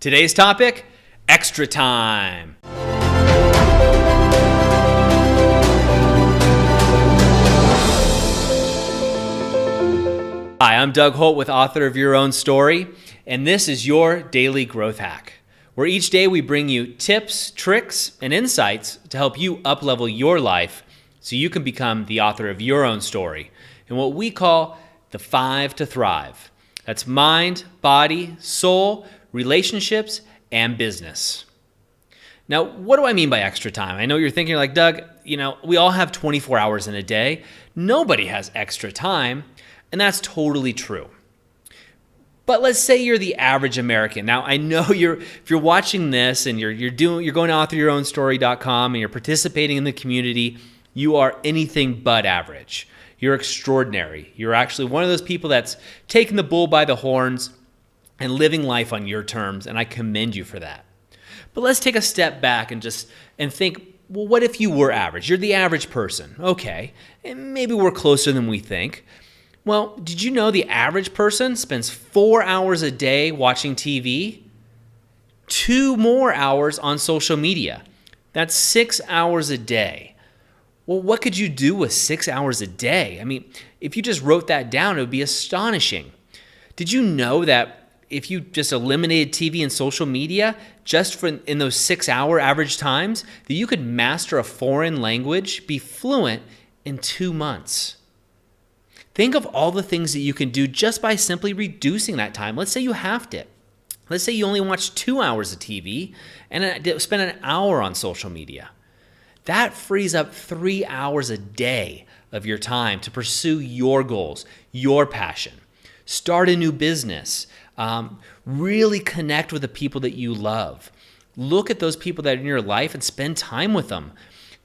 Today's topic, extra time. Hi, I'm Doug Holt with Author of Your Own Story, and this is your Daily Growth Hack, where each day we bring you tips, tricks, and insights to help you up-level your life so you can become the author of your own story in what we call the 5 to Thrive. That's mind, body, soul, relationships, and business. Now, what do I mean by extra time? I know you're thinking like, Doug, we all have 24 hours in a day. Nobody has extra time, and that's totally true. But let's say you're the average American. Now, I know if you're watching this and you're going to authoryourOwnStory.com and you're participating in the community, you are anything but average. You're extraordinary. You're actually one of those people that's taking the bull by the horns and living life on your terms, and I commend you for that. But let's take a step back and think, well, what if you were average? You're the average person. Okay, and maybe we're closer than we think. Well, did you know the average person spends 4 hours a day watching TV? 2 more hours on social media. That's 6 hours a day. Well, what could you do with 6 hours a day? I mean, if you just wrote that down, it would be astonishing. Did you know that if you just eliminated TV and social media just in those 6 hour average times, that you could master a foreign language, be fluent in 2 months? Think of all the things that you can do just by simply reducing that time. Let's say you halved it. Let's say you only watch 2 hours of TV and spend an hour on social media. That frees up 3 hours a day of your time to pursue your goals, your passion. Start a new business. Really connect with the people that you love. Look at those people that are in your life and spend time with them.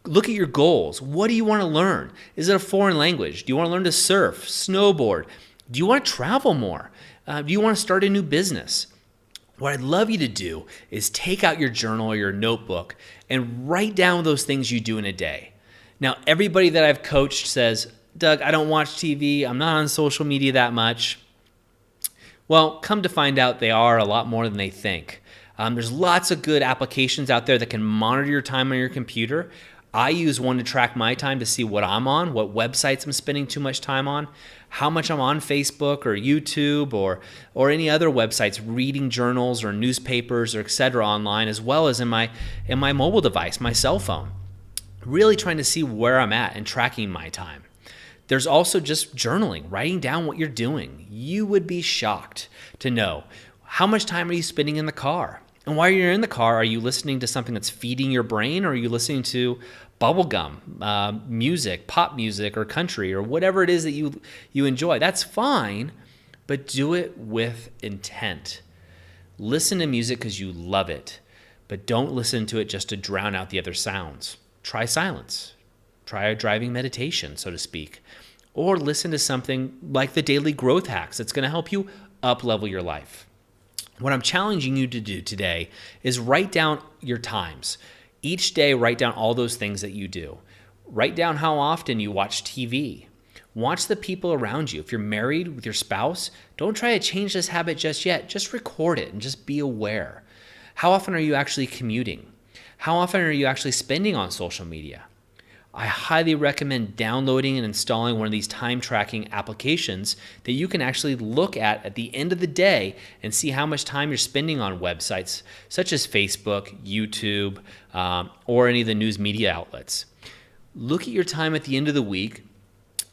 Look at your goals. What do you want to learn? Is it a foreign language? Do you want to learn to surf, snowboard? Do you want to travel more? Do you want to start a new business? What I'd love you to do is take out your journal or your notebook and write down those things you do in a day. Now, everybody that I've coached says, Doug, I don't watch TV. I'm not on social media that much. Well, come to find out they are a lot more than they think. There's lots of good applications out there that can monitor your time on your computer. I use one to track my time to see what I'm on, what websites I'm spending too much time on, how much I'm on Facebook or YouTube or any other websites, reading journals or newspapers or etc. online, as well as in my mobile device, my cell phone. Really trying to see where I'm at and tracking my time. There's also just journaling, writing down what you're doing. You would be shocked to know how much time are you spending in the car? And while you're in the car, are you listening to something that's feeding your brain, or are you listening to bubblegum, music, pop music, or country, or whatever it is that you enjoy? That's fine, but do it with intent. Listen to music because you love it, but don't listen to it just to drown out the other sounds. Try silence. Try a driving meditation, so to speak. Or listen to something like the Daily Growth Hacks that's going to help you up-level your life. What I'm challenging you to do today is write down your times. Each day, write down all those things that you do. Write down how often you watch TV. Watch the people around you. If you're married with your spouse, don't try to change this habit just yet. Just record it and just be aware. How often are you actually commuting? How often are you actually spending on social media? I highly recommend downloading and installing one of these time tracking applications that you can actually look at the end of the day and see how much time you're spending on websites such as Facebook, YouTube, or any of the news media outlets. Look at your time at the end of the week,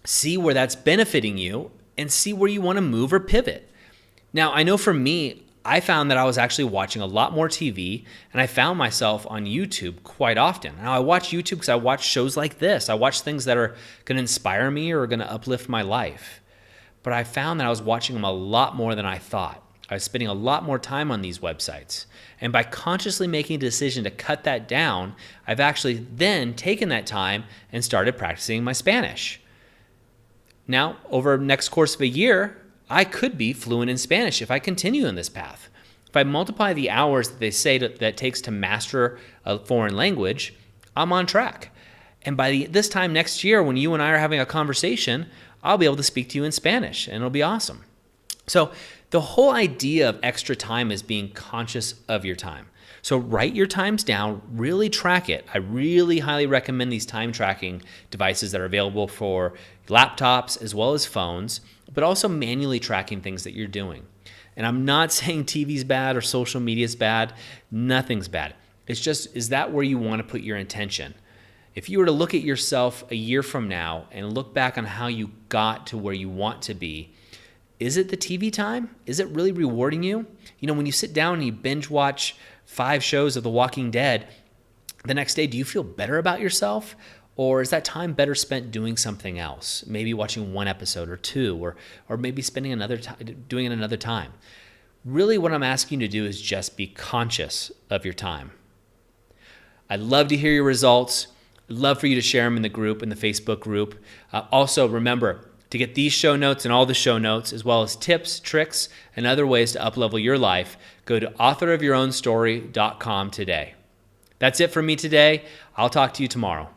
see where that's benefiting you, and see where you want to move or pivot. Now, I know for me, I found that I was actually watching a lot more TV, and I found myself on YouTube quite often. Now, I watch YouTube because I watch shows like this. I watch things that are going to inspire me or are going to uplift my life. But I found that I was watching them a lot more than I thought. I was spending a lot more time on these websites. And by consciously making a decision to cut that down, I've actually then taken that time and started practicing my Spanish. Now, over the next course of a year, I could be fluent in Spanish if I continue in this path. If I multiply the hours that they say that it takes to master a foreign language, I'm on track. And by this time next year, when you and I are having a conversation, I'll be able to speak to you in Spanish, and it'll be awesome. So The whole idea of extra time is being conscious of your time. So write your times down, really track it. I really highly recommend these time tracking devices that are available for laptops as well as phones, but also manually tracking things that you're doing. And I'm not saying TV's bad or social media's bad. Nothing's bad. It's just, is that where you want to put your intention? If you were to look at yourself a year from now and look back on how you got to where you want to be, is it the TV time? Is it really rewarding you? You know, when you sit down and you binge watch 5 shows of The Walking Dead, the next day, do you feel better about yourself? Or is that time better spent doing something else? Maybe watching 1 episode or 2, or maybe spending doing it another time. Really what I'm asking you to do is just be conscious of your time. I'd love to hear your results. I'd love for you to share them in the group, in the Facebook group. Also, remember, to get these show notes and all the show notes, as well as tips, tricks, and other ways to uplevel your life, go to authorofyourownstory.com today. That's it for me today. I'll talk to you tomorrow.